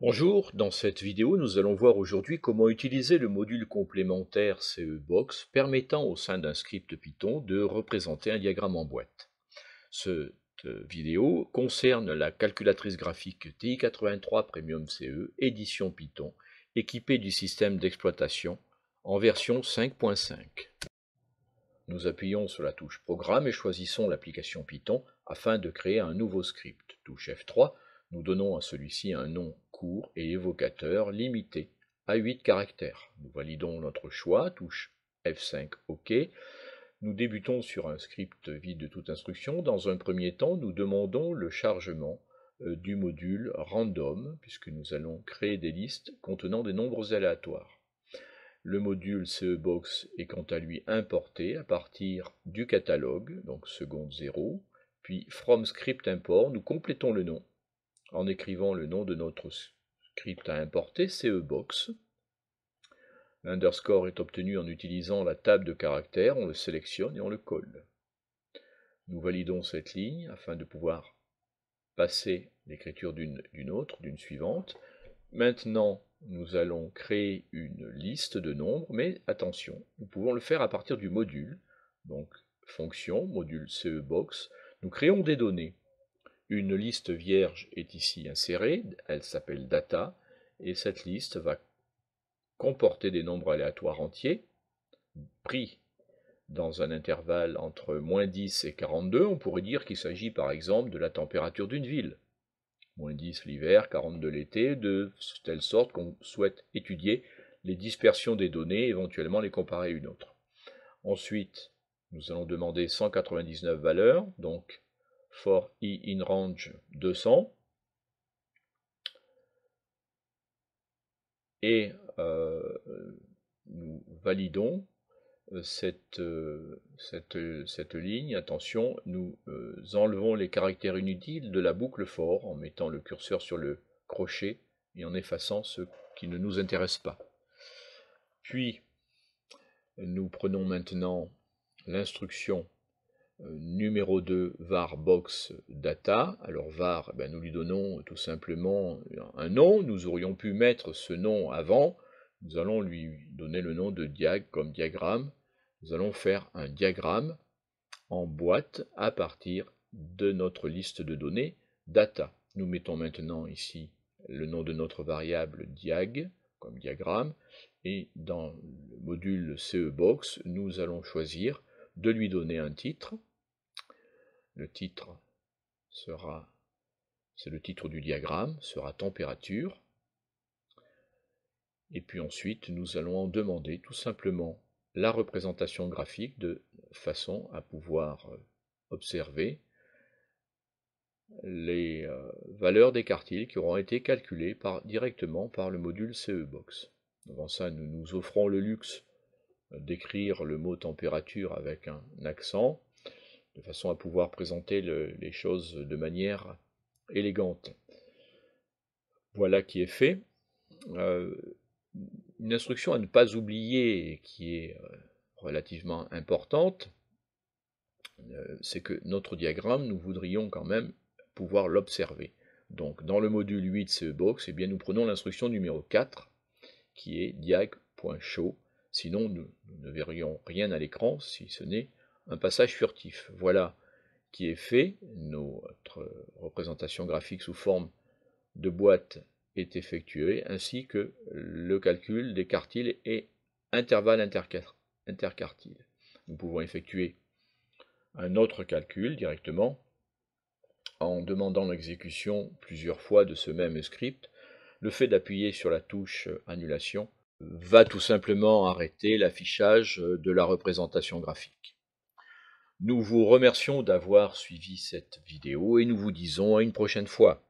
Bonjour, dans cette vidéo, nous allons voir aujourd'hui comment utiliser le module complémentaire CEBox permettant au sein d'un script Python de représenter un diagramme en boîte. Cette vidéo concerne la calculatrice graphique TI-83 Premium CE édition Python équipée du système d'exploitation en version 5.5. Nous appuyons sur la touche Programme et choisissons l'application Python afin de créer un nouveau script. Touche F3, nous donnons à celui-ci un nom court et évocateur limité à 8 caractères. Nous validons notre choix, touche F5 OK. Nous débutons sur un script vide de toute instruction. Dans un premier temps, nous demandons le chargement du module random, puisque nous allons créer des listes contenant des nombres aléatoires. Le module CEBox est quant à lui importé à partir du catalogue, donc seconde 0, puis from script import, nous complétons le nom en écrivant le nom de notre script à importer, CEBox. L'underscore est obtenu en utilisant la table de caractères, on le sélectionne et on le colle. Nous validons cette ligne afin de pouvoir passer l'écriture d'une autre, d'une suivante. Maintenant, nous allons créer une liste de nombres, mais attention, nous pouvons le faire à partir du module. Donc, fonction, module CEBox, nous créons des données. Une liste vierge est ici insérée, elle s'appelle data, et cette liste va comporter des nombres aléatoires entiers, pris dans un intervalle entre -10 et 42, on pourrait dire qu'il s'agit par exemple de la température d'une ville. -10 l'hiver, 42 l'été, de telle sorte qu'on souhaite étudier les dispersions des données, éventuellement les comparer à une autre. Ensuite, nous allons demander 199 valeurs, donc for i in range 200, et nous validons cette ligne. Attention, nous enlevons les caractères inutiles de la boucle for en mettant le curseur sur le crochet et en effaçant ce qui ne nous intéresse pas. Puis, nous prenons maintenant l'instruction numéro 2 var box data. Alors var, nous lui donnons tout simplement un nom. Nous aurions pu mettre ce nom avant. Nous allons lui donner le nom de diag comme diagramme. Nous allons faire un diagramme en boîte à partir de notre liste de données data. Nous mettons maintenant ici le nom de notre variable diag comme diagramme, et dans le module CEBox, nous allons choisir de lui donner un titre. Le titre c'est le titre du diagramme, sera température. Et puis ensuite, nous allons en demander tout simplement la représentation graphique de façon à pouvoir observer les valeurs des quartiles qui auront été calculées directement par le module CEBox. Avant ça, nous nous offrons le luxe d'écrire le mot température avec un accent, de façon à pouvoir présenter les choses de manière élégante. Voilà qui est fait. Une instruction à ne pas oublier qui est relativement importante, c'est que notre diagramme, nous voudrions quand même pouvoir l'observer. Donc dans le module 8 CEBox, nous prenons l'instruction numéro 4 qui est diag.show, sinon nous ne verrions rien à l'écran si ce n'est un passage furtif. Voilà qui est fait, notre représentation graphique sous forme de boîte est effectuée, ainsi que le calcul des quartiles et intervalles interquartiles. Nous pouvons effectuer un autre calcul directement en demandant l'exécution plusieurs fois de ce même script. Le fait d'appuyer sur la touche annulation va tout simplement arrêter l'affichage de la représentation graphique. Nous vous remercions d'avoir suivi cette vidéo et nous vous disons à une prochaine fois.